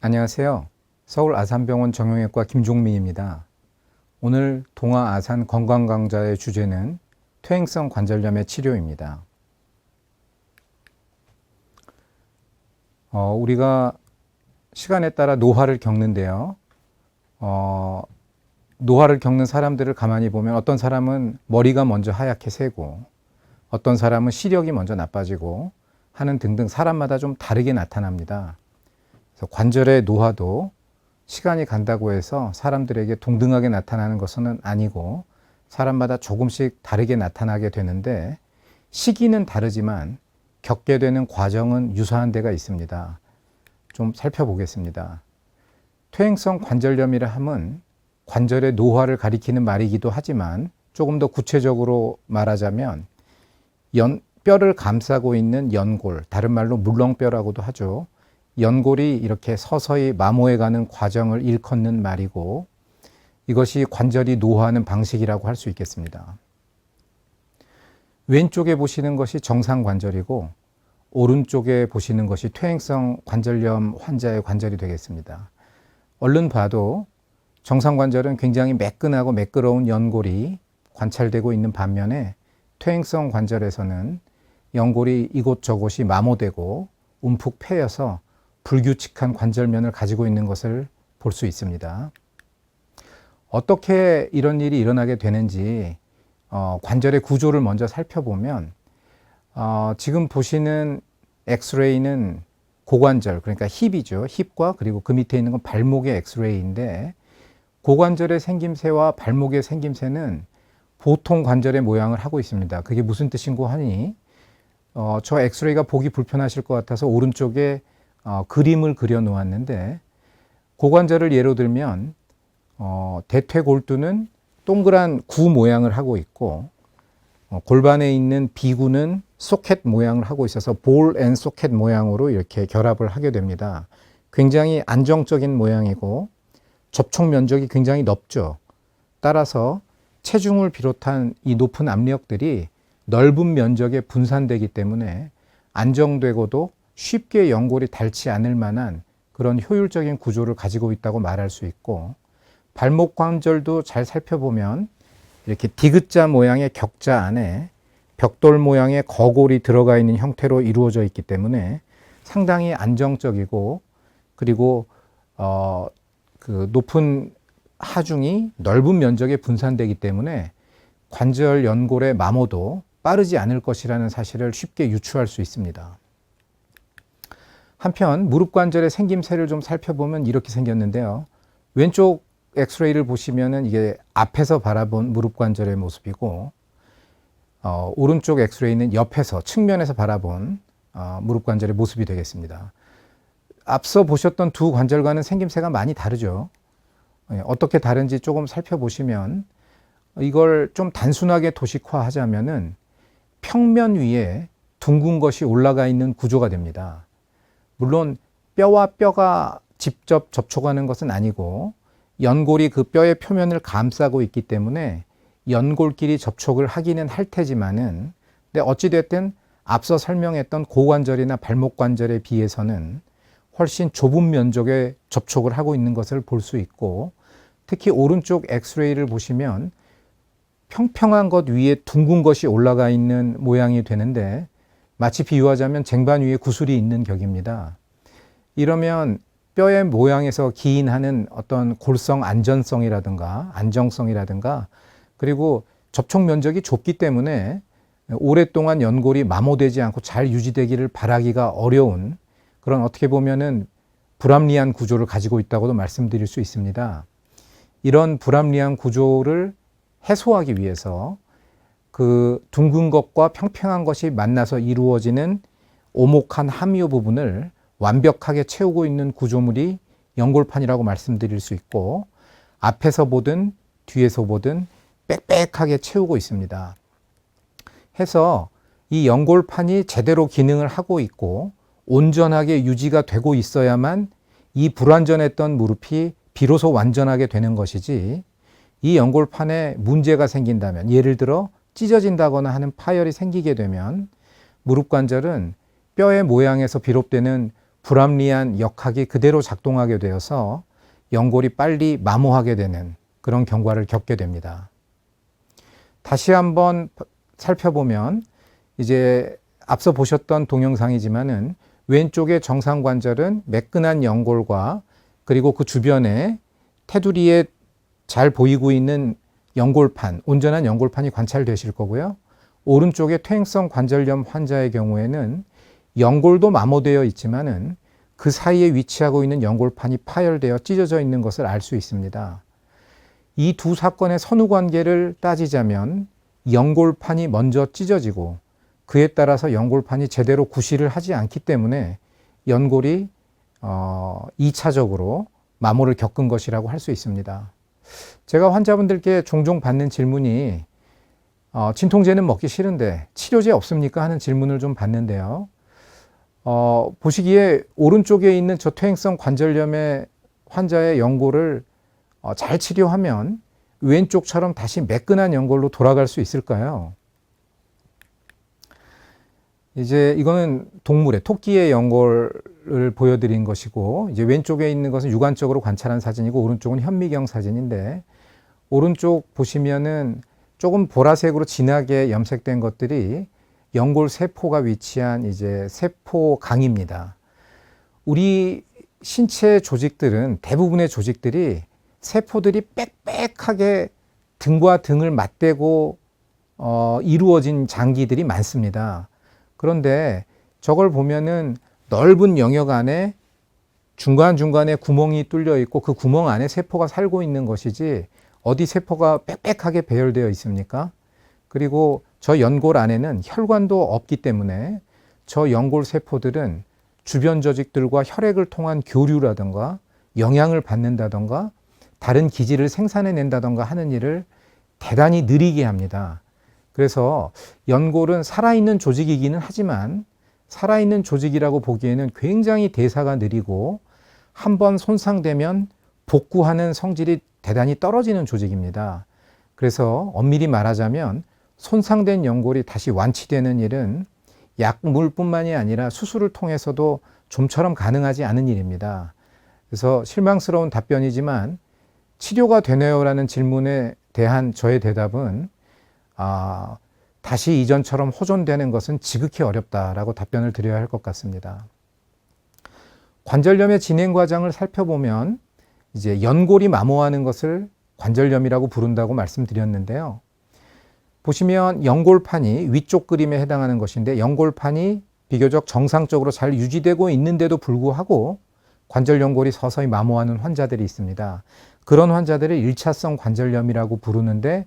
안녕하세요. 서울 아산병원 정형외과 김종민입니다. 오늘 동아 아산 건강강좌의 주제는 퇴행성 관절염의 치료입니다. 우리가 시간에 따라 노화를 겪는데요. 노화를 겪는 사람들을 가만히 보면 어떤 사람은 머리가 먼저 하얗게 새고 어떤 사람은 시력이 먼저 나빠지고 하는 등등 사람마다 좀 다르게 나타납니다. 그래서 관절의 노화도 시간이 간다고 해서 사람들에게 동등하게 나타나는 것은 아니고 사람마다 조금씩 다르게 나타나게 되는데 시기는 다르지만 겪게 되는 과정은 유사한 데가 있습니다. 좀 살펴보겠습니다. 퇴행성 관절염이라 함은 관절의 노화를 가리키는 말이기도 하지만 조금 더 구체적으로 말하자면 뼈를 감싸고 있는 연골, 다른 말로 물렁뼈라고도 하죠. 연골이 이렇게 서서히 마모해가는 과정을 일컫는 말이고 이것이 관절이 노화하는 방식이라고 할 수 있겠습니다. 왼쪽에 보시는 것이 정상 관절이고 오른쪽에 보시는 것이 퇴행성 관절염 환자의 관절이 되겠습니다. 얼른 봐도 정상 관절은 굉장히 매끈하고 매끄러운 연골이 관찰되고 있는 반면에 퇴행성 관절에서는 연골이 이곳저곳이 마모되고 움푹 패여서 불규칙한 관절면을 가지고 있는 것을 볼 수 있습니다. 어떻게 이런 일이 일어나게 되는지 관절의 구조를 먼저 살펴보면 지금 보시는 엑스레이는 고관절, 그러니까 힙이죠. 힙과 그리고 그 밑에 있는 건 발목의 엑스레이인데 고관절의 생김새와 발목의 생김새는 보통 관절의 모양을 하고 있습니다. 그게 무슨 뜻인고 하니 저 엑스레이가 보기 불편하실 것 같아서 오른쪽에 그림을 그려 놓았는데 고관절을 예로 들면 대퇴골두는 동그란 구 모양을 하고 있고 골반에 있는 비구는 소켓 모양을 하고 있어서 볼 앤 소켓 모양으로 이렇게 결합을 하게 됩니다. 굉장히 안정적인 모양이고 접촉 면적이 굉장히 넓죠. 따라서 체중을 비롯한 이 높은 압력들이 넓은 면적에 분산되기 때문에 안정되고도 쉽게 연골이 닳지 않을 만한 그런 효율적인 구조를 가지고 있다고 말할 수 있고 발목 관절도 잘 살펴보면 이렇게 디귿자 모양의 격자 안에 벽돌 모양의 거골이 들어가 있는 형태로 이루어져 있기 때문에 상당히 안정적이고 그리고 그 높은 하중이 넓은 면적에 분산되기 때문에 관절 연골의 마모도 빠르지 않을 것이라는 사실을 쉽게 유추할 수 있습니다. 한편 무릎 관절의 생김새를 좀 살펴보면 이렇게 생겼는데요. 왼쪽 엑스레이를 보시면은 이게 앞에서 바라본 무릎 관절의 모습이고 오른쪽 엑스레이는 옆에서 측면에서 바라본 무릎 관절의 모습이 되겠습니다. 앞서 보셨던 두 관절과는 생김새가 많이 다르죠. 어떻게 다른지 조금 살펴보시면 이걸 좀 단순하게 도식화하자면은 평면 위에 둥근 것이 올라가 있는 구조가 됩니다. 물론 뼈와 뼈가 직접 접촉하는 것은 아니고 연골이 그 뼈의 표면을 감싸고 있기 때문에 연골끼리 접촉을 하기는 할 테지만은 근데 어찌됐든 앞서 설명했던 고관절이나 발목 관절에 비해서는 훨씬 좁은 면적에 접촉을 하고 있는 것을 볼 수 있고 특히 오른쪽 엑스레이를 보시면 평평한 것 위에 둥근 것이 올라가 있는 모양이 되는데 마치 비유하자면 쟁반 위에 구슬이 있는 격입니다. 이러면 뼈의 모양에서 기인하는 어떤 골성 안전성이라든가 안정성이라든가 그리고 접촉 면적이 좁기 때문에 오랫동안 연골이 마모되지 않고 잘 유지되기를 바라기가 어려운 그런 어떻게 보면은 불합리한 구조를 가지고 있다고도 말씀드릴 수 있습니다. 이런 불합리한 구조를 해소하기 위해서 그 둥근 것과 평평한 것이 만나서 이루어지는 오목한 함유 부분을 완벽하게 채우고 있는 구조물이 연골판이라고 말씀드릴 수 있고 앞에서 보든 뒤에서 보든 빽빽하게 채우고 있습니다. 해서 이 연골판이 제대로 기능을 하고 있고 온전하게 유지가 되고 있어야만 이 불완전했던 무릎이 비로소 완전하게 되는 것이지 이 연골판에 문제가 생긴다면 예를 들어 찢어진다거나 하는 파열이 생기게 되면 무릎 관절은 뼈의 모양에서 비롯되는 불합리한 역학이 그대로 작동하게 되어서 연골이 빨리 마모하게 되는 그런 경과를 겪게 됩니다. 다시 한번 살펴보면 이제 앞서 보셨던 동영상이지만은 왼쪽의 정상 관절은 매끈한 연골과 그리고 그 주변에 테두리에 잘 보이고 있는 연골판, 온전한 연골판이 관찰되실 거고요. 오른쪽의 퇴행성 관절염 환자의 경우에는 연골도 마모되어 있지만은 그 사이에 위치하고 있는 연골판이 파열되어 찢어져 있는 것을 알 수 있습니다. 이 두 사건의 선후 관계를 따지자면 연골판이 먼저 찢어지고 그에 따라서 연골판이 제대로 구실을 하지 않기 때문에 연골이 2차적으로 마모를 겪은 것이라고 할 수 있습니다. 제가 환자분들께 종종 받는 질문이 진통제는 먹기 싫은데 치료제 없습니까? 하는 질문을 좀 받는데요. 보시기에 오른쪽에 있는 저 퇴행성 관절염의 환자의 연골을 잘 치료하면 왼쪽처럼 다시 매끈한 연골로 돌아갈 수 있을까요? 이제 이거는 동물의 토끼의 연골을 보여드린 것이고, 이제 왼쪽에 있는 것은 육안적으로 관찰한 사진이고, 오른쪽은 현미경 사진인데, 오른쪽 보시면은 조금 보라색으로 진하게 염색된 것들이 연골 세포가 위치한 이제 세포강입니다. 우리 신체 조직들은 대부분의 조직들이 세포들이 빽빽하게 등과 등을 맞대고 이루어진 장기들이 많습니다. 그런데 저걸 보면은 넓은 영역 안에 중간중간에 구멍이 뚫려 있고 그 구멍 안에 세포가 살고 있는 것이지 어디 세포가 빽빽하게 배열되어 있습니까? 그리고 저 연골 안에는 혈관도 없기 때문에 저 연골 세포들은 주변 조직들과 혈액을 통한 교류라든가 영향을 받는다든가 다른 기질을 생산해낸다든가 하는 일을 대단히 느리게 합니다. 그래서 연골은 살아있는 조직이기는 하지만 살아있는 조직이라고 보기에는 굉장히 대사가 느리고 한번 손상되면 복구하는 성질이 대단히 떨어지는 조직입니다. 그래서 엄밀히 말하자면 손상된 연골이 다시 완치되는 일은 약물뿐만이 아니라 수술을 통해서도 좀처럼 가능하지 않은 일입니다. 그래서 실망스러운 답변이지만 치료가 되네요라는 질문에 대한 저의 대답은 다시 이전처럼 호전되는 것은 지극히 어렵다라고 답변을 드려야 할 것 같습니다. 관절염의 진행 과정을 살펴보면 이제 연골이 마모하는 것을 관절염이라고 부른다고 말씀드렸는데요. 보시면 연골판이 위쪽 그림에 해당하는 것인데 연골판이 비교적 정상적으로 잘 유지되고 있는데도 불구하고 관절연골이 서서히 마모하는 환자들이 있습니다. 그런 환자들을 1차성 관절염이라고 부르는데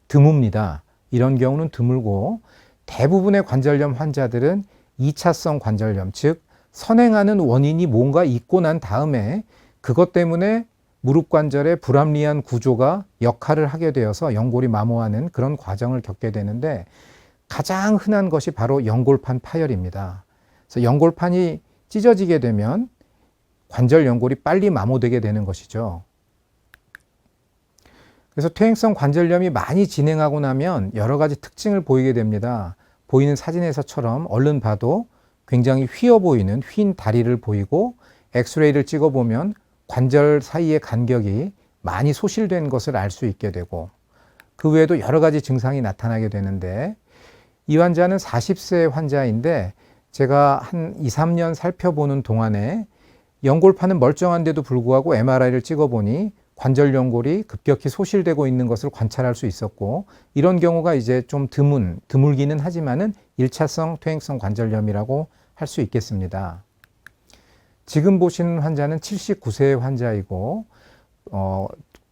드뭅니다. 이런 경우는 드물고 대부분의 관절염 환자들은 2차성 관절염, 즉 선행하는 원인이 뭔가 있고 난 다음에 그것 때문에 무릎 관절의 불합리한 구조가 역할을 하게 되어서 연골이 마모하는 그런 과정을 겪게 되는데 가장 흔한 것이 바로 연골판 파열입니다. 그래서 연골판이 찢어지게 되면 관절 연골이 빨리 마모되게 되는 것이죠. 그래서 퇴행성 관절염이 많이 진행하고 나면 여러 가지 특징을 보이게 됩니다. 보이는 사진에서처럼 얼른 봐도 굉장히 휘어 보이는 휜 다리를 보이고 엑스레이를 찍어보면 관절 사이의 간격이 많이 소실된 것을 알 수 있게 되고 그 외에도 여러 가지 증상이 나타나게 되는데 이 환자는 40세 환자인데 제가 한 2, 3년 살펴보는 동안에 연골판은 멀쩡한데도 불구하고 MRI를 찍어보니 관절 연골이 급격히 소실되고 있는 것을 관찰할 수 있었고 이런 경우가 이제 좀 드물기는 하지만은 1차성 퇴행성 관절염이라고 할 수 있겠습니다. 지금 보시는 환자는 79세의 환자이고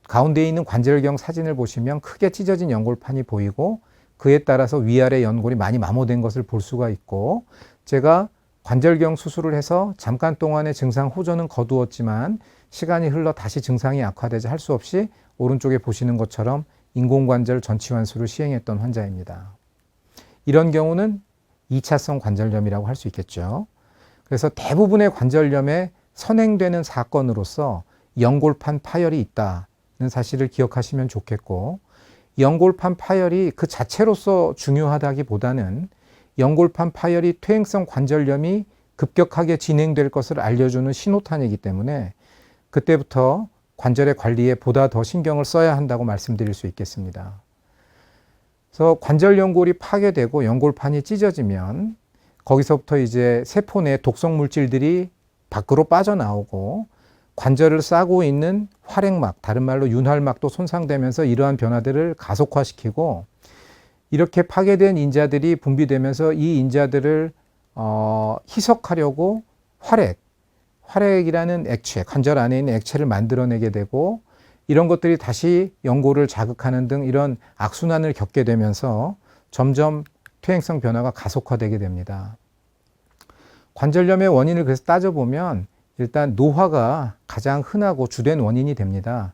가운데 있는 관절경 사진을 보시면 크게 찢어진 연골판이 보이고 그에 따라서 위아래 연골이 많이 마모된 것을 볼 수가 있고 제가 관절경 수술을 해서 잠깐 동안의 증상 호전은 거두었지만 시간이 흘러 다시 증상이 악화되자 할 수 없이 오른쪽에 보시는 것처럼 인공관절 전치환수를 시행했던 환자입니다. 이런 경우는 2차성 관절염이라고 할 수 있겠죠. 그래서 대부분의 관절염에 선행되는 사건으로서 연골판 파열이 있다는 사실을 기억하시면 좋겠고 연골판 파열이 그 자체로서 중요하다기보다는 연골판 파열이 퇴행성 관절염이 급격하게 진행될 것을 알려주는 신호탄이기 때문에 그때부터 관절의 관리에 보다 더 신경을 써야 한다고 말씀드릴 수 있겠습니다. 그래서 관절 연골이 파괴되고 연골판이 찢어지면 거기서부터 이제 세포 내 독성 물질들이 밖으로 빠져나오고 관절을 싸고 있는 활액막, 다른 말로 윤활막도 손상되면서 이러한 변화들을 가속화시키고 이렇게 파괴된 인자들이 분비되면서 이 인자들을 희석하려고 활액이라는 액체, 관절 안에 있는 액체를 만들어내게 되고 이런 것들이 다시 연골을 자극하는 등 이런 악순환을 겪게 되면서 점점 퇴행성 변화가 가속화되게 됩니다. 관절염의 원인을 그래서 따져보면 일단 노화가 가장 흔하고 주된 원인이 됩니다.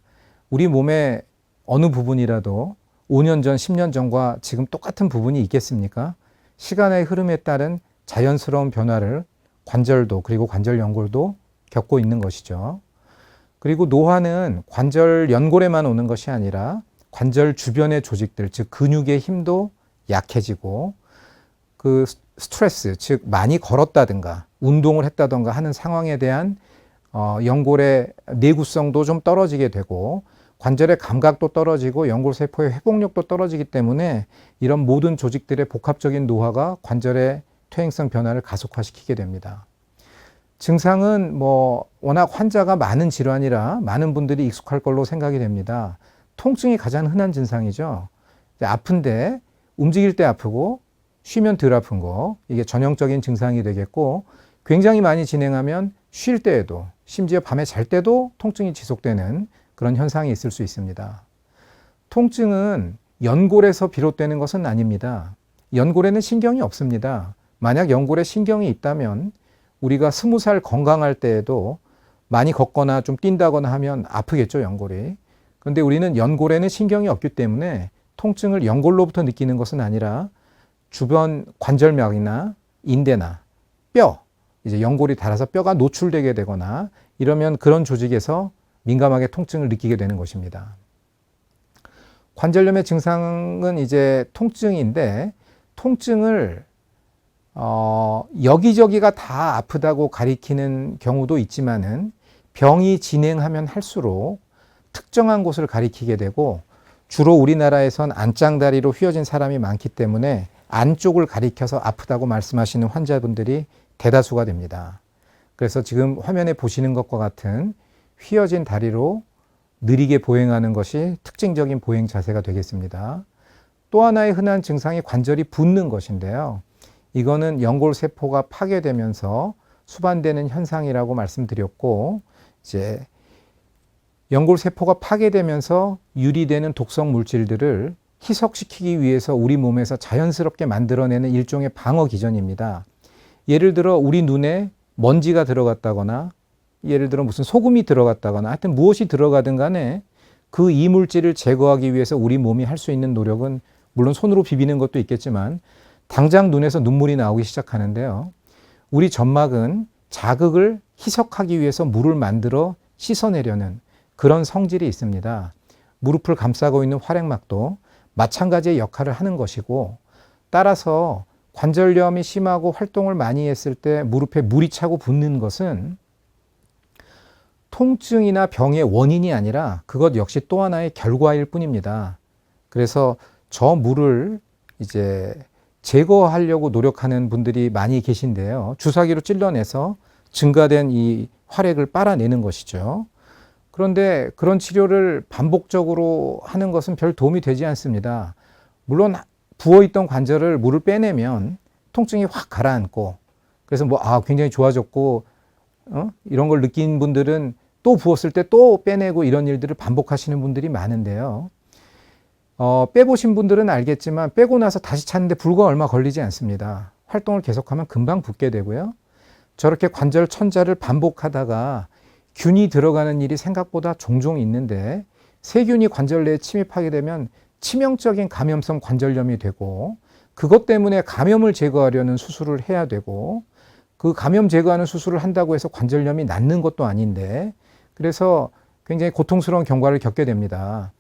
우리 몸의 어느 부분이라도 5년 전, 10년 전과 지금 똑같은 부분이 있겠습니까? 시간의 흐름에 따른 자연스러운 변화를 관절도 그리고 관절 연골도 겪고 있는 것이죠. 그리고 노화는 관절 연골에만 오는 것이 아니라 관절 주변의 조직들, 즉 근육의 힘도 약해지고 그 스트레스, 즉 많이 걸었다든가 운동을 했다든가 하는 상황에 대한 연골의 내구성도 좀 떨어지게 되고 관절의 감각도 떨어지고 연골세포의 회복력도 떨어지기 때문에 이런 모든 조직들의 복합적인 노화가 관절의 퇴행성 변화를 가속화시키게 됩니다. 증상은 워낙 환자가 많은 질환이라 많은 분들이 익숙할 걸로 생각이 됩니다. 통증이 가장 흔한 증상이죠. 아픈데 움직일 때 아프고 쉬면 덜 아픈 거, 이게 전형적인 증상이 되겠고 굉장히 많이 진행하면 쉴 때에도 심지어 밤에 잘 때도 통증이 지속되는 그런 현상이 있을 수 있습니다. 통증은 연골에서 비롯되는 것은 아닙니다. 연골에는 신경이 없습니다. 만약 연골에 신경이 있다면 우리가 20살 건강할 때에도 많이 걷거나 좀 뛴다거나 하면 아프겠죠, 연골이. 그런데 우리는 연골에는 신경이 없기 때문에 통증을 연골로부터 느끼는 것은 아니라 주변 관절막이나 인대나 뼈, 이제 연골이 닳아서 뼈가 노출되게 되거나 이러면 그런 조직에서 민감하게 통증을 느끼게 되는 것입니다. 관절염의 증상은 이제 통증인데 통증을 여기저기가 다 아프다고 가리키는 경우도 있지만은 병이 진행하면 할수록 특정한 곳을 가리키게 되고 주로 우리나라에선 안짱다리로 휘어진 사람이 많기 때문에 안쪽을 가리켜서 아프다고 말씀하시는 환자분들이 대다수가 됩니다. 그래서 지금 화면에 보시는 것과 같은 휘어진 다리로 느리게 보행하는 것이 특징적인 보행 자세가 되겠습니다. 또 하나의 흔한 증상이 관절이 붓는 것인데요. 이거는 연골세포가 파괴되면서 수반되는 현상이라고 말씀드렸고, 이제 연골세포가 파괴되면서 유리되는 독성 물질들을 희석시키기 위해서 우리 몸에서 자연스럽게 만들어내는 일종의 방어 기전입니다. 예를 들어 우리 눈에 먼지가 들어갔다거나 예를 들어 무슨 소금이 들어갔다거나 하여튼 무엇이 들어가든 간에 그 이물질을 제거하기 위해서 우리 몸이 할 수 있는 노력은 물론 손으로 비비는 것도 있겠지만 당장 눈에서 눈물이 나오기 시작하는데요. 우리 점막은 자극을 희석하기 위해서 물을 만들어 씻어내려는 그런 성질이 있습니다. 무릎을 감싸고 있는 활액막도 마찬가지의 역할을 하는 것이고 따라서 관절염이 심하고 활동을 많이 했을 때 무릎에 물이 차고 붓는 것은 통증이나 병의 원인이 아니라 그것 역시 또 하나의 결과일 뿐입니다. 그래서 저 물을 이제 제거하려고 노력하는 분들이 많이 계신데요. 주사기로 찔러내서 증가된 이 활액을 빨아내는 것이죠. 그런데 그런 치료를 반복적으로 하는 것은 별 도움이 되지 않습니다. 물론 부어있던 관절을 물을 빼내면 통증이 확 가라앉고 그래서 굉장히 좋아졌고 이런 걸 느낀 분들은 또 부었을 때 또 빼내고 이런 일들을 반복하시는 분들이 많은데요. 빼보신 분들은 알겠지만 빼고 나서 다시 찾는데 불과 얼마 걸리지 않습니다. 활동을 계속하면 금방 붓게 되고요. 저렇게 관절 천자를 반복하다가 균이 들어가는 일이 생각보다 종종 있는데 세균이 관절 내에 침입하게 되면 치명적인 감염성 관절염이 되고 그것 때문에 감염을 제거하려는 수술을 해야 되고 그 감염 제거하는 수술을 한다고 해서 관절염이 낫는 것도 아닌데 그래서 굉장히 고통스러운 경과를 겪게 됩니다.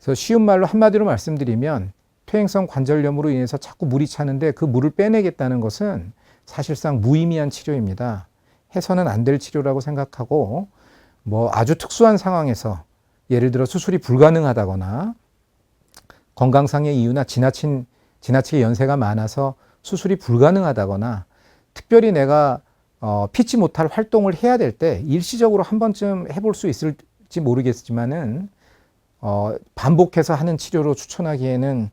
그래서 쉬운 말로 한마디로 말씀드리면 퇴행성 관절염으로 인해서 자꾸 물이 차는데 그 물을 빼내겠다는 것은 사실상 무의미한 치료입니다. 해서는 안 될 치료라고 생각하고 뭐 아주 특수한 상황에서 예를 들어 수술이 불가능하다거나 건강상의 이유나 지나치게 연세가 많아서 수술이 불가능하다거나 특별히 내가 피치 못할 활동을 해야 될 때 일시적으로 한 번쯤 해볼 수 있을지 모르겠지만은 반복해서 하는 치료로 추천하기에는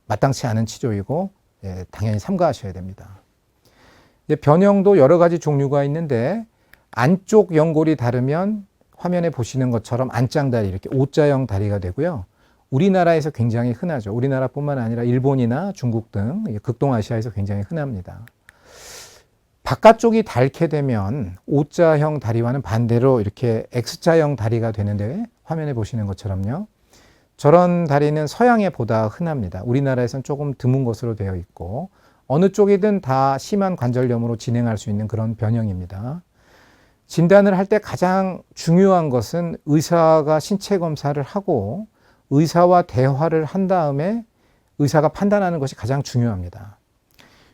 마땅치 않은 치료이고 예, 당연히 삼가하셔야 됩니다. 변형도 여러 가지 종류가 있는데 안쪽 연골이 다르면 화면에 보시는 것처럼 안짱다리 이렇게 O자형 다리가 되고요. 우리나라에서 굉장히 흔하죠. 우리나라뿐만 아니라 일본이나 중국 등 극동아시아에서 굉장히 흔합니다. 바깥쪽이 닳게 되면 O자형 다리와는 반대로 이렇게 X자형 다리가 되는데 화면에 보시는 것처럼요. 저런 다리는 서양에 보다 흔합니다. 우리나라에서는 조금 드문 것으로 되어 있고 어느 쪽이든 다 심한 관절염으로 진행할 수 있는 그런 변형입니다. 진단을 할 때 가장 중요한 것은 의사가 신체 검사를 하고 의사와 대화를 한 다음에 의사가 판단하는 것이 가장 중요합니다.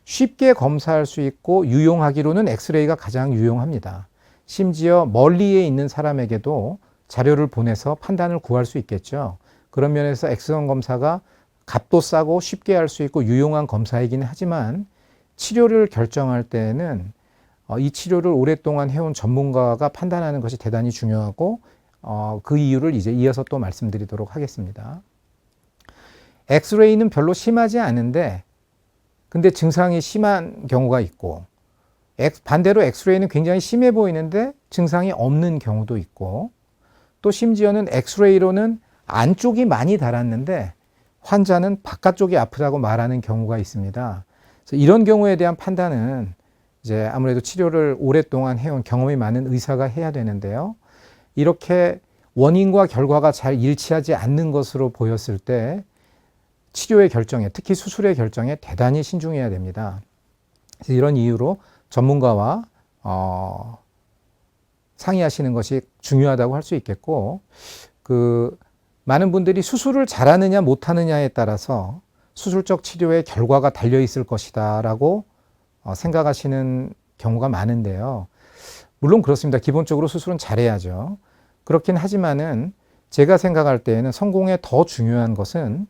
쉽게 검사할 수 있고 유용하기로는 엑스레이가 가장 유용합니다. 심지어 멀리에 있는 사람에게도 자료를 보내서 판단을 구할 수 있겠죠. 그런 면에서 엑스선 검사가 값도 싸고 쉽게 할 수 있고 유용한 검사이긴 하지만 치료를 결정할 때에는 이 치료를 오랫동안 해온 전문가가 판단하는 것이 대단히 중요하고 그 이유를 이제 이어서 또 말씀드리도록 하겠습니다. 엑스레이는 별로 심하지 않은데 근데 증상이 심한 경우가 있고 반대로 엑스레이는 굉장히 심해 보이는데 증상이 없는 경우도 있고 또 심지어는 엑스레이로는 안쪽이 많이 닳았는데 환자는 바깥쪽이 아프다고 말하는 경우가 있습니다. 그래서 이런 경우에 대한 판단은 이제 아무래도 치료를 오랫동안 해온 경험이 많은 의사가 해야 되는데요. 이렇게 원인과 결과가 잘 일치하지 않는 것으로 보였을 때 치료의 결정에, 특히 수술의 결정에 대단히 신중해야 됩니다. 그래서 이런 이유로 전문가와 상의하시는 것이 중요하다고 할 수 있겠고, 많은 분들이 수술을 잘하느냐 못하느냐에 따라서 수술적 치료의 결과가 달려 있을 것이다 라고 생각하시는 경우가 많은데요. 물론 그렇습니다. 기본적으로 수술은 잘해야죠. 그렇긴 하지만은 제가 생각할 때에는 성공에 더 중요한 것은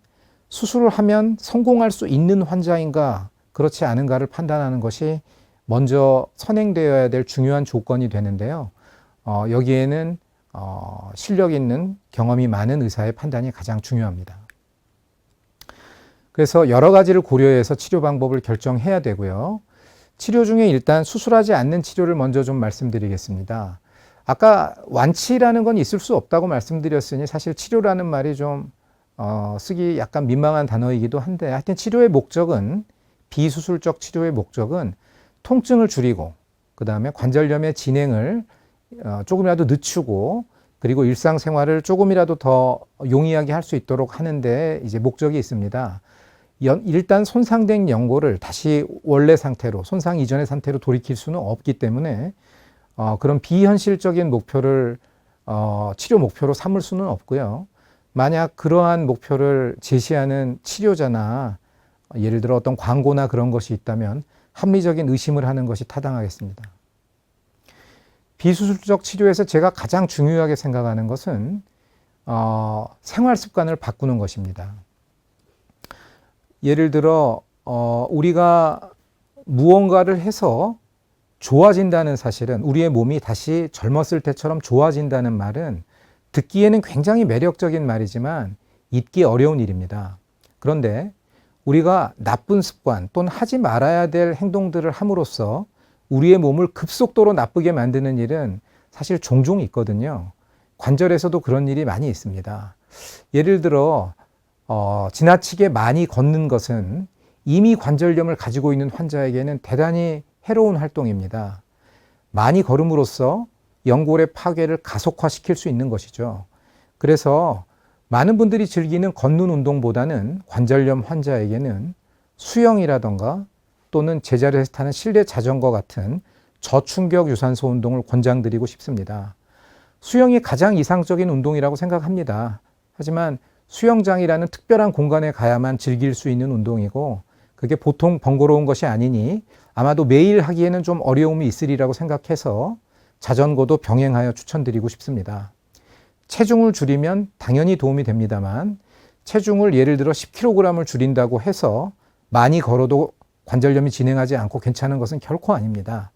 수술을 하면 성공할 수 있는 환자인가 그렇지 않은가를 판단하는 것이 먼저 선행되어야 될 중요한 조건이 되는데요. 여기에는 실력 있는 경험이 많은 의사의 판단이 가장 중요합니다. 그래서 여러 가지를 고려해서 치료 방법을 결정해야 되고요. 치료 중에 일단 수술하지 않는 치료를 먼저 좀 말씀드리겠습니다. 아까 완치라는 건 있을 수 없다고 말씀드렸으니 사실 치료라는 말이 좀 쓰기 약간 민망한 단어이기도 한데 하여튼 치료의 목적은 비수술적 치료의 목적은 통증을 줄이고 그 다음에 관절염의 진행을 조금이라도 늦추고 그리고 일상생활을 조금이라도 더 용이하게 할 수 있도록 하는데 이제 목적이 있습니다. 일단 손상된 연골을 다시 원래 상태로 손상 이전의 상태로 돌이킬 수는 없기 때문에 그런 비현실적인 목표를 치료 목표로 삼을 수는 없고요. 만약 그러한 목표를 제시하는 치료자나 예를 들어 어떤 광고나 그런 것이 있다면 합리적인 의심을 하는 것이 타당하겠습니다. 비수술적 치료에서 제가 가장 중요하게 생각하는 것은 생활 습관을 바꾸는 것입니다. 예를 들어 우리가 무언가를 해서 좋아진다는 사실은 우리의 몸이 다시 젊었을 때처럼 좋아진다는 말은 듣기에는 굉장히 매력적인 말이지만 잊기 어려운 일입니다. 그런데 우리가 나쁜 습관 또는 하지 말아야 될 행동들을 함으로써 우리의 몸을 급속도로 나쁘게 만드는 일은 사실 종종 있거든요. 관절에서도 그런 일이 많이 있습니다. 예를 들어 지나치게 많이 걷는 것은 이미 관절염을 가지고 있는 환자에게는 대단히 해로운 활동입니다. 많이 걸음으로써 연골의 파괴를 가속화시킬 수 있는 것이죠. 그래서 많은 분들이 즐기는 걷는 운동보다는 관절염 환자에게는 수영이라던가 또는 제자리에서 타는 실내 자전거 같은 저충격 유산소 운동을 권장드리고 싶습니다. 수영이 가장 이상적인 운동이라고 생각합니다. 하지만 수영장이라는 특별한 공간에 가야만 즐길 수 있는 운동이고 그게 보통 번거로운 것이 아니니 아마도 매일 하기에는 좀 어려움이 있으리라고 생각해서 자전거도 병행하여 추천드리고 싶습니다. 체중을 줄이면 당연히 도움이 됩니다만 체중을 예를 들어 10kg을 줄인다고 해서 많이 걸어도 관절염이 진행하지 않고 괜찮은 것은 결코 아닙니다.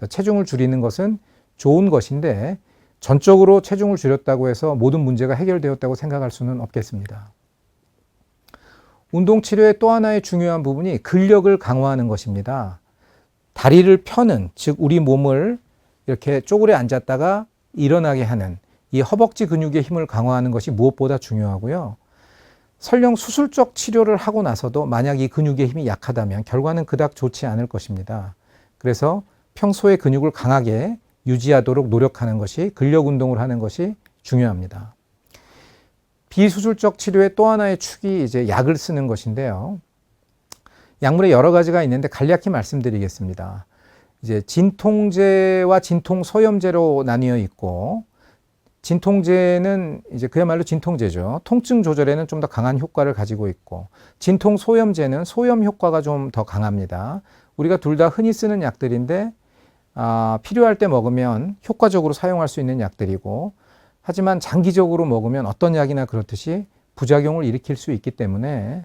체중을 줄이는 것은 좋은 것인데 전적으로 체중을 줄였다고 해서 모든 문제가 해결되었다고 생각할 수는 없겠습니다. 운동 치료의 또 하나의 중요한 부분이 근력을 강화하는 것입니다. 다리를 펴는, 즉 우리 몸을 이렇게 쪼그려 앉았다가 일어나게 하는 이 허벅지 근육의 힘을 강화하는 것이 무엇보다 중요하고요. 설령 수술적 치료를 하고 나서도 만약 이 근육의 힘이 약하다면 결과는 그닥 좋지 않을 것입니다. 그래서 평소에 근육을 강하게 유지하도록 노력하는 것이, 근력 운동을 하는 것이 중요합니다. 비수술적 치료의 또 하나의 축이 이제 약을 쓰는 것인데요. 약물에 여러 가지가 있는데 간략히 말씀드리겠습니다. 이제 진통제와 진통소염제로 나뉘어 있고, 진통제는 이제 그야말로 진통제죠. 통증 조절에는 좀 더 강한 효과를 가지고 있고, 진통소염제는 소염 효과가 좀 더 강합니다. 우리가 둘 다 흔히 쓰는 약들인데 필요할 때 먹으면 효과적으로 사용할 수 있는 약들이고, 하지만 장기적으로 먹으면 어떤 약이나 그렇듯이 부작용을 일으킬 수 있기 때문에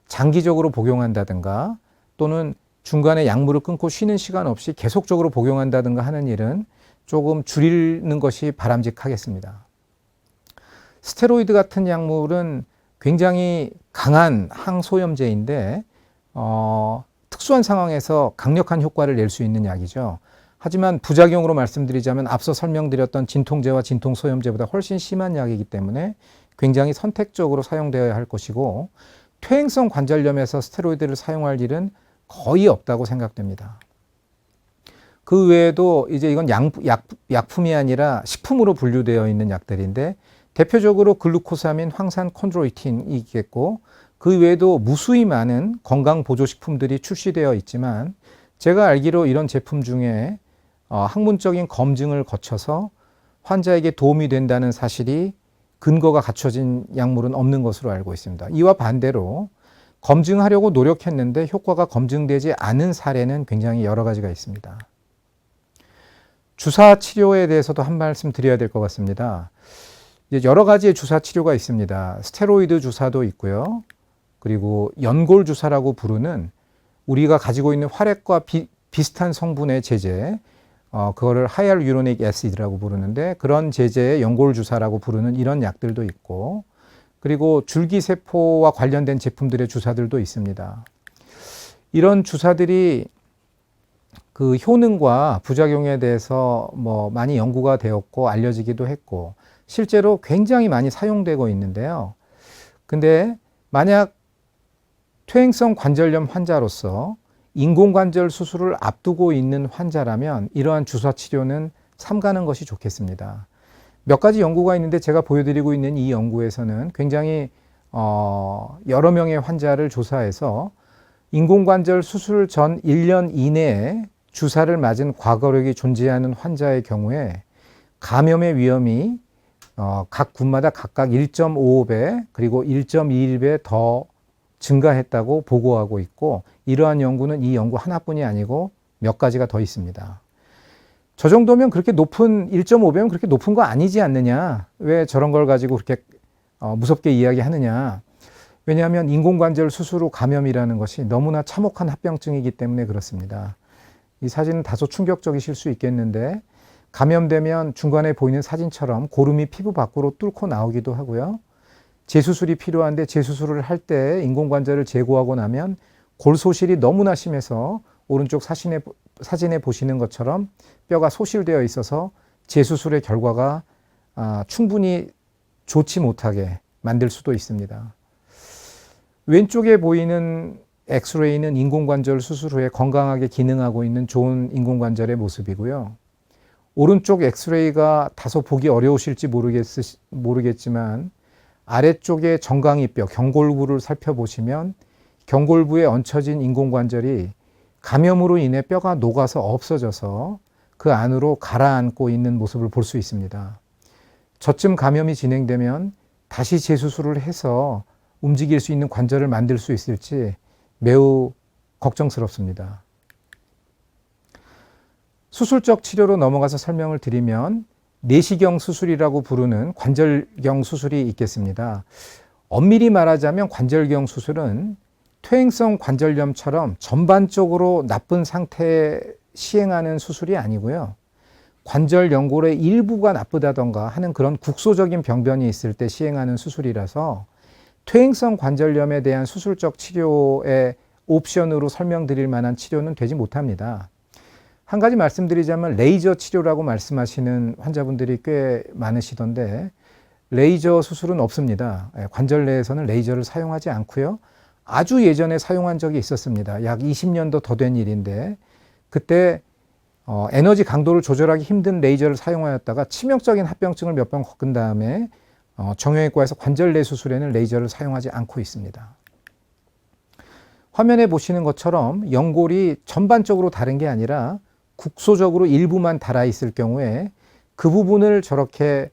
장기적으로 복용한다든가 또는 중간에 약물을 끊고 쉬는 시간 없이 계속적으로 복용한다든가 하는 일은 조금 줄이는 것이 바람직하겠습니다. 스테로이드 같은 약물은 굉장히 강한 항소염제인데 특수한 상황에서 강력한 효과를 낼 수 있는 약이죠. 하지만 부작용으로 말씀드리자면 앞서 설명드렸던 진통제와 진통소염제보다 훨씬 심한 약이기 때문에 굉장히 선택적으로 사용되어야 할 것이고, 퇴행성 관절염에서 스테로이드를 사용할 일은 거의 없다고 생각됩니다. 그 외에도 이제 이건 약품이 아니라 식품으로 분류되어 있는 약들인데 대표적으로 글루코사민, 황산 콘드로이틴이 있겠고, 그 외에도 무수히 많은 건강 보조식품들이 출시되어 있지만 제가 알기로 이런 제품 중에 학문적인 검증을 거쳐서 환자에게 도움이 된다는 사실이 근거가 갖춰진 약물은 없는 것으로 알고 있습니다. 이와 반대로 검증하려고 노력했는데 효과가 검증되지 않은 사례는 굉장히 여러 가지가 있습니다. 주사 치료에 대해서도 한 말씀 드려야 될 것 같습니다. 여러 가지의 주사 치료가 있습니다. 스테로이드 주사도 있고요. 그리고 연골 주사라고 부르는 우리가 가지고 있는 활액과 비슷한 성분의 제제, 그거를 하이알루로닉 애시드라고 부르는데 그런 제제의 연골 주사라고 부르는 이런 약들도 있고, 그리고 줄기세포와 관련된 제품들의 주사들도 있습니다. 이런 주사들이 그 효능과 부작용에 대해서 많이 연구가 되었고 알려지기도 했고 실제로 굉장히 많이 사용되고 있는데요. 근데 만약 퇴행성 관절염 환자로서 인공관절 수술을 앞두고 있는 환자라면 이러한 주사 치료는 삼가는 것이 좋겠습니다. 몇 가지 연구가 있는데 제가 보여드리고 있는 이 연구에서는 굉장히 여러 명의 환자를 조사해서 인공관절 수술 전 1년 이내에 주사를 맞은 과거력이 존재하는 환자의 경우에 감염의 위험이 각 군마다 각각 1.55배 그리고 1.21배 더 증가했다고 보고하고 있고, 이러한 연구는 이 연구 하나뿐이 아니고 몇 가지가 더 있습니다. 저 정도면 그렇게 높은 1.5배면 그렇게 높은 거 아니지 않느냐, 왜 저런 걸 가지고 그렇게 무섭게 이야기하느냐. 왜냐하면 인공관절 수술 후 감염이라는 것이 너무나 참혹한 합병증이기 때문에 그렇습니다. 이 사진은 다소 충격적이실 수 있겠는데 감염되면 중간에 보이는 사진처럼 고름이 피부 밖으로 뚫고 나오기도 하고요. 재수술이 필요한데 재수술을 할 때 인공관절을 제거하고 나면 골소실이 너무나 심해서 오른쪽 사진에 보시는 것처럼 뼈가 소실되어 있어서 재수술의 결과가 충분히 좋지 못하게 만들 수도 있습니다. 왼쪽에 보이는 엑스레이는 인공관절 수술 후에 건강하게 기능하고 있는 좋은 인공관절의 모습이고요. 오른쪽 엑스레이가 다소 보기 어려우실지 모르겠지만 아래쪽에 정강이뼈, 경골부를 살펴보시면 경골부에 얹혀진 인공관절이 감염으로 인해 뼈가 녹아서 없어져서 그 안으로 가라앉고 있는 모습을 볼 수 있습니다. 저쯤 감염이 진행되면 다시 재수술을 해서 움직일 수 있는 관절을 만들 수 있을지 매우 걱정스럽습니다. 수술적 치료로 넘어가서 설명을 드리면 내시경 수술이라고 부르는 관절경 수술이 있겠습니다. 엄밀히 말하자면 관절경 수술은 퇴행성 관절염처럼 전반적으로 나쁜 상태에 시행하는 수술이 아니고요. 관절 연골의 일부가 나쁘다던가 하는 그런 국소적인 병변이 있을 때 시행하는 수술이라서 퇴행성 관절염에 대한 수술적 치료의 옵션으로 설명드릴 만한 치료는 되지 못합니다. 한 가지 말씀드리자면 레이저 치료라고 말씀하시는 환자분들이 꽤 많으시던데 레이저 수술은 없습니다. 관절 내에서는 레이저를 사용하지 않고요. 아주 예전에 사용한 적이 있었습니다. 약 20년도 더 된 일인데 그때 에너지 강도를 조절하기 힘든 레이저를 사용하였다가 치명적인 합병증을 몇 번 겪은 다음에 정형외과에서 관절 내 수술에는 레이저를 사용하지 않고 있습니다. 화면에 보시는 것처럼 연골이 전반적으로 다른 게 아니라 국소적으로 일부만 닳아 있을 경우에 그 부분을 저렇게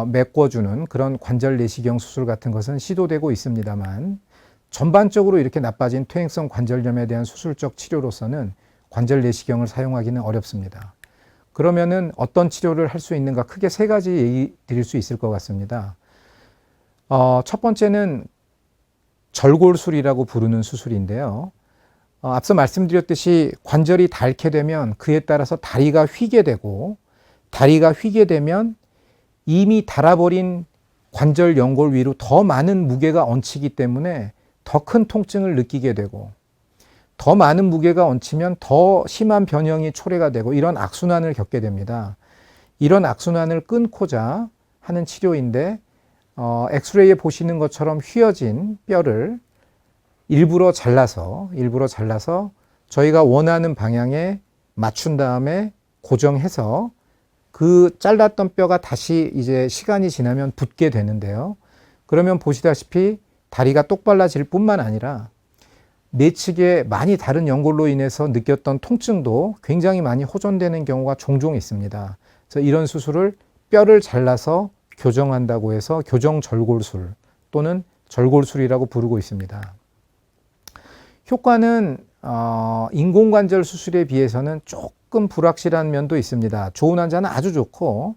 메꿔주는 그런 관절 내시경 수술 같은 것은 시도되고 있습니다만 전반적으로 이렇게 나빠진 퇴행성 관절염에 대한 수술적 치료로서는 관절 내시경을 사용하기는 어렵습니다. 그러면은 어떤 치료를 할 수 있는가 크게 세 가지 얘기 드릴 수 있을 것 같습니다. 첫 번째는 절골술이라고 부르는 수술인데요. 앞서 말씀드렸듯이 관절이 닳게 되면 그에 따라서 다리가 휘게 되고 다리가 휘게 되면 이미 닳아버린 관절 연골 위로 더 많은 무게가 얹히기 때문에 더 큰 통증을 느끼게 되고 더 많은 무게가 얹히면 더 심한 변형이 초래가 되고 이런 악순환을 겪게 됩니다. 이런 악순환을 끊고자 하는 치료인데 엑스레이에 보시는 것처럼 휘어진 뼈를 일부러 잘라서 저희가 원하는 방향에 맞춘 다음에 고정해서 그 잘랐던 뼈가 다시 이제 시간이 지나면 붙게 되는데요. 그러면 보시다시피 다리가 똑발라질 뿐만 아니라 내측에 많이 다른 연골로 인해서 느꼈던 통증도 굉장히 많이 호전되는 경우가 종종 있습니다. 그래서 이런 수술을 뼈를 잘라서 교정한다고 해서 교정절골술 또는 절골술이라고 부르고 있습니다. 효과는 인공관절 수술에 비해서는 조금 불확실한 면도 있습니다. 좋은 환자는 아주 좋고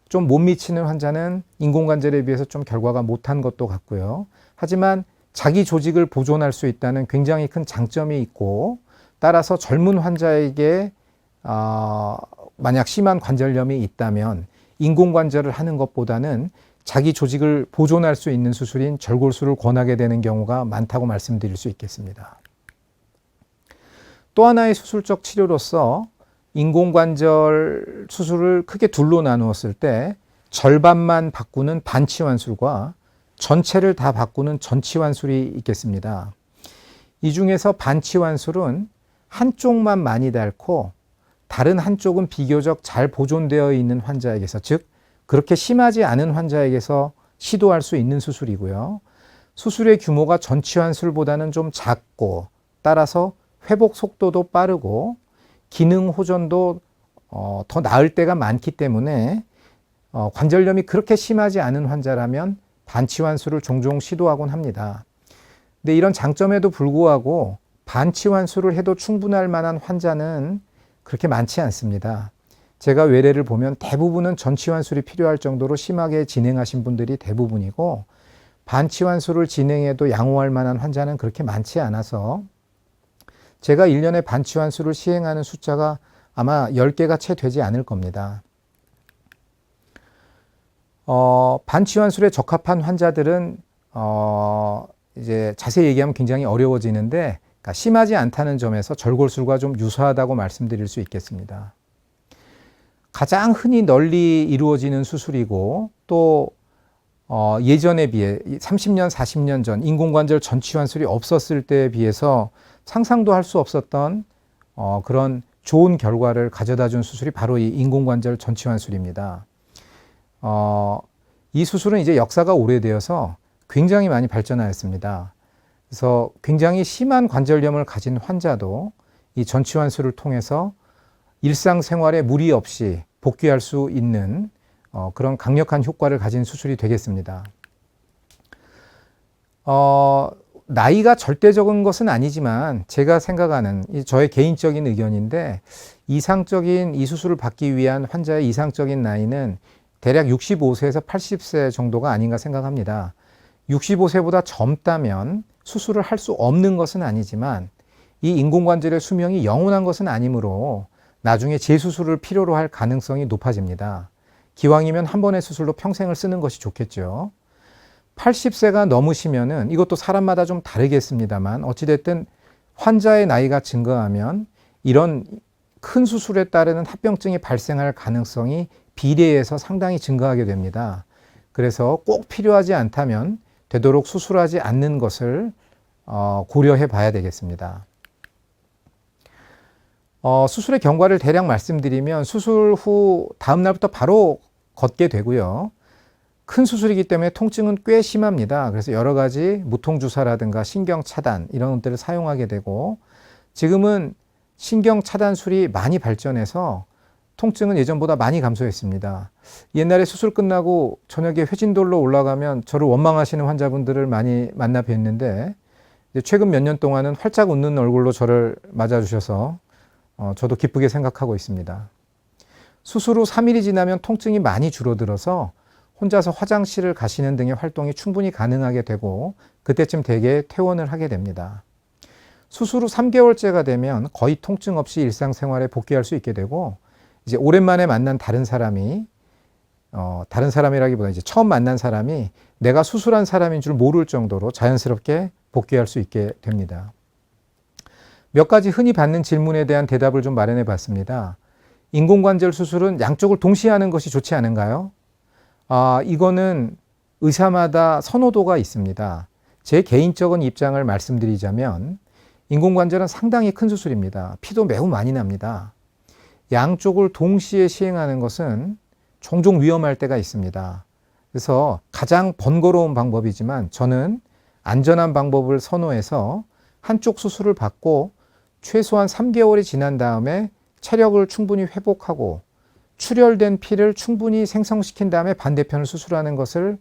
좀 못 미치는 환자는 인공관절에 비해서 좀 결과가 못한 것도 같고요. 하지만 자기 조직을 보존할 수 있다는 굉장히 큰 장점이 있고 따라서 젊은 환자에게 만약 심한 관절염이 있다면 인공관절을 하는 것보다는 자기 조직을 보존할 수 있는 수술인 절골술을 권하게 되는 경우가 많다고 말씀드릴 수 있겠습니다. 또 하나의 수술적 치료로서 인공관절 수술을 크게 둘로 나누었을 때 절반만 바꾸는 반치환술과 전체를 다 바꾸는 전치환술이 있겠습니다. 이 중에서 반치환술은 한쪽만 많이 닳고 다른 한쪽은 비교적 잘 보존되어 있는 환자에게서, 즉 그렇게 심하지 않은 환자에게서 시도할 수 있는 수술이고요. 수술의 규모가 전치환술보다는 좀 작고 따라서 회복 속도도 빠르고 기능 호전도 더 나을 때가 많기 때문에 관절염이 그렇게 심하지 않은 환자라면 반치환술을 종종 시도하곤 합니다. 근데 이런 장점에도 불구하고 반치환술을 해도 충분할 만한 환자는 그렇게 많지 않습니다. 제가 외래를 보면 대부분은 전치환술이 필요할 정도로 심하게 진행하신 분들이 대부분이고 반치환술을 진행해도 양호할 만한 환자는 그렇게 많지 않아서 제가 1년에 반치환술을 시행하는 숫자가 아마 10개가 채 되지 않을 겁니다. 반치환술에 적합한 환자들은 이제 자세히 얘기하면 굉장히 어려워지는데 그러니까 심하지 않다는 점에서 절골술과 좀 유사하다고 말씀드릴 수 있겠습니다. 가장 흔히 널리 이루어지는 수술이고 또 예전에 비해 30년, 40년 전 인공관절 전치환술이 없었을 때에 비해서 상상도 할 수 없었던 그런 좋은 결과를 가져다 준 수술이 바로 이 인공관절 전치환술입니다. 이 수술은 이제 역사가 오래되어서 굉장히 많이 발전하였습니다. 그래서 굉장히 심한 관절염을 가진 환자도 이 전치환술을 통해서 일상생활에 무리 없이 복귀할 수 있는 그런 강력한 효과를 가진 수술이 되겠습니다. 나이가 절대적인 것은 아니지만 제가 생각하는 저의 개인적인 의견인데 이상적인 이 수술을 받기 위한 환자의 이상적인 나이는 대략 65세에서 80세 정도가 아닌가 생각합니다. 65세보다 젊다면 수술을 할 수 없는 것은 아니지만 이 인공관절의 수명이 영원한 것은 아니므로 나중에 재수술을 필요로 할 가능성이 높아집니다. 기왕이면 한 번의 수술로 평생을 쓰는 것이 좋겠죠. 80세가 넘으시면은 이것도 사람마다 좀 다르겠습니다만 어찌됐든 환자의 나이가 증가하면 이런 큰 수술에 따르는 합병증이 발생할 가능성이 비례해서 상당히 증가하게 됩니다. 그래서 꼭 필요하지 않다면 되도록 수술하지 않는 것을 고려해 봐야 되겠습니다. 수술의 경과를 대략 말씀드리면 수술 후 다음 날부터 바로 걷게 되고요. 큰 수술이기 때문에 통증은 꽤 심합니다. 그래서 여러 가지 무통주사라든가 신경차단 이런 것들을 사용하게 되고 지금은 신경차단술이 많이 발전해서 통증은 예전보다 많이 감소했습니다. 옛날에 수술 끝나고 저녁에 회진돌로 올라가면 저를 원망하시는 환자분들을 많이 만나 뵀는데 최근 몇 년 동안은 활짝 웃는 얼굴로 저를 맞아주셔서 저도 기쁘게 생각하고 있습니다. 수술 후 3일이 지나면 통증이 많이 줄어들어서 혼자서 화장실을 가시는 등의 활동이 충분히 가능하게 되고 그때쯤 대개 퇴원을 하게 됩니다. 수술 후 3개월째가 되면 거의 통증 없이 일상생활에 복귀할 수 있게 되고 이제 오랜만에 만난 다른 사람이 다른 사람이라기보다 이제 처음 만난 사람이 내가 수술한 사람인 줄 모를 정도로 자연스럽게 복귀할 수 있게 됩니다. 몇 가지 흔히 받는 질문에 대한 대답을 좀 마련해 봤습니다. 인공관절 수술은 양쪽을 동시에 하는 것이 좋지 않은가요? 이거는 의사마다 선호도가 있습니다. 제 개인적인 입장을 말씀드리자면 인공관절은 상당히 큰 수술입니다. 피도 매우 많이 납니다. 양쪽을 동시에 시행하는 것은 종종 위험할 때가 있습니다. 그래서 가장 번거로운 방법이지만 저는 안전한 방법을 선호해서 한쪽 수술을 받고 최소한 3개월이 지난 다음에 체력을 충분히 회복하고 출혈된 피를 충분히 생성시킨 다음에 반대편을 수술하는 것을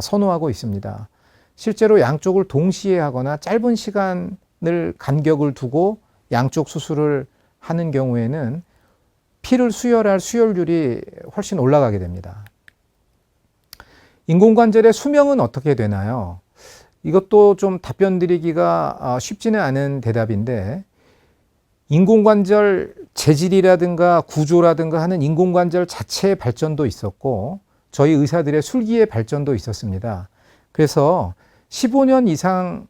선호하고 있습니다. 실제로 양쪽을 동시에 하거나 짧은 시간을 간격을 두고 양쪽 수술을 하는 경우에는 피를 수혈할 수혈률이 훨씬 올라가게 됩니다. 인공관절의 수명은 어떻게 되나요? 이것도 좀 답변 드리기가 쉽지는 않은 대답인데 인공관절 재질이라든가 구조라든가 하는 인공관절 자체의 발전도 있었고 저희 의사들의 술기의 발전도 있었습니다. 그래서 15년 이상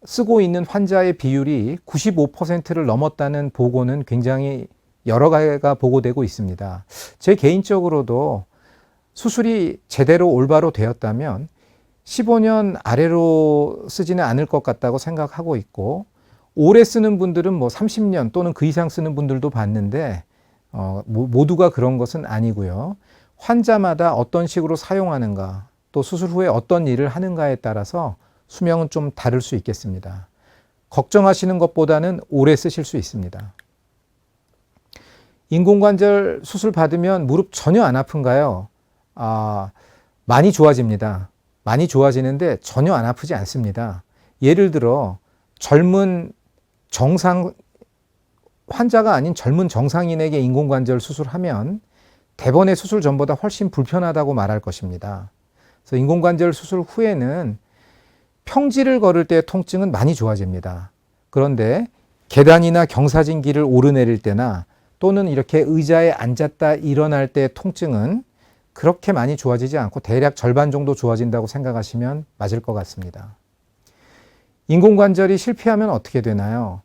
쓰고 있는 환자의 비율이 95%를 넘었다는 보고는 굉장히 여러 가지가 보고되고 있습니다. 제 개인적으로도 수술이 제대로 올바로 되었다면 15년 아래로 쓰지는 않을 것 같다고 생각하고 있고 오래 쓰는 분들은 뭐 30년 또는 그 이상 쓰는 분들도 봤는데 모두가 그런 것은 아니고요. 환자마다 어떤 식으로 사용하는가 또 수술 후에 어떤 일을 하는가에 따라서 수명은 좀 다를 수 있겠습니다. 걱정하시는 것보다는 오래 쓰실 수 있습니다. 인공관절 수술 받으면 무릎 전혀 안 아픈가요? 많이 좋아집니다. 많이 좋아지는데 전혀 안 아프지 않습니다. 예를 들어 젊은 환자가 아닌 젊은 정상인에게 인공관절 수술하면 대번의 수술 전보다 훨씬 불편하다고 말할 것입니다. 그래서 인공관절 수술 후에는 평지를 걸을 때의 통증은 많이 좋아집니다. 그런데 계단이나 경사진길을 오르내릴 때나 또는 이렇게 의자에 앉았다 일어날 때의 통증은 그렇게 많이 좋아지지 않고 대략 절반 정도 좋아진다고 생각하시면 맞을 것 같습니다. 인공관절이 실패하면 어떻게 되나요?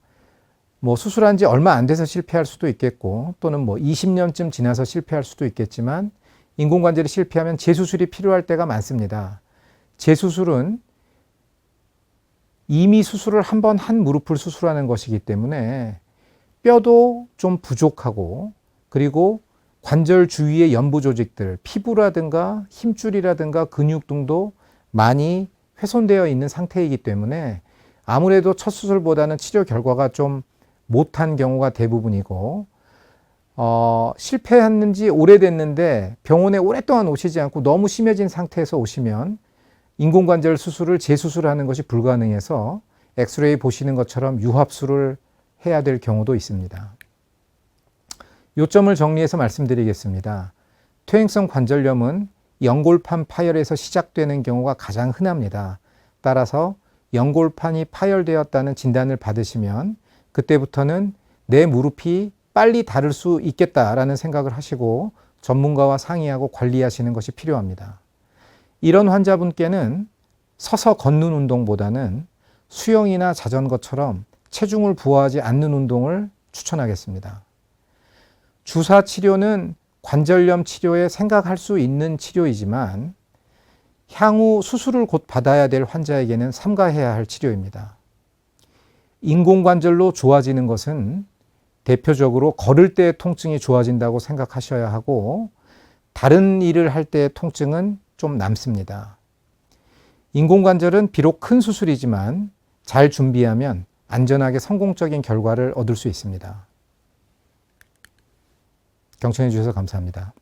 뭐 수술한 지 얼마 안 돼서 실패할 수도 있겠고 또는 뭐 20년쯤 지나서 실패할 수도 있겠지만 인공관절이 실패하면 재수술이 필요할 때가 많습니다. 재수술은 이미 수술을 한 번 한 무릎을 수술하는 것이기 때문에 뼈도 좀 부족하고 그리고 관절 주위의 연부 조직들, 피부라든가 힘줄이라든가 근육 등도 많이 훼손되어 있는 상태이기 때문에 아무래도 첫 수술보다는 치료 결과가 좀 못한 경우가 대부분이고 실패했는지 오래됐는데 병원에 오랫동안 오시지 않고 너무 심해진 상태에서 오시면 인공관절 수술을 재수술하는 것이 불가능해서 엑스레이 보시는 것처럼 유합술을 해야 될 경우도 있습니다. 요점을 정리해서 말씀드리겠습니다. 퇴행성 관절염은 연골판 파열에서 시작되는 경우가 가장 흔합니다. 따라서 연골판이 파열되었다는 진단을 받으시면 그때부터는 내 무릎이 빨리 다를 수 있겠다라는 생각을 하시고 전문가와 상의하고 관리하시는 것이 필요합니다. 이런 환자분께는 서서 걷는 운동보다는 수영이나 자전거처럼 체중을 부하하지 않는 운동을 추천하겠습니다. 주사 치료는 관절염 치료에 생각할 수 있는 치료이지만 향후 수술을 곧 받아야 될 환자에게는 삼가해야 할 치료입니다. 인공관절로 좋아지는 것은 대표적으로 걸을 때 통증이 좋아진다고 생각하셔야 하고 다른 일을 할 때의 통증은 좀 남습니다. 인공관절은 비록 큰 수술이지만 잘 준비하면 안전하게 성공적인 결과를 얻을 수 있습니다. 경청해 주셔서 감사합니다.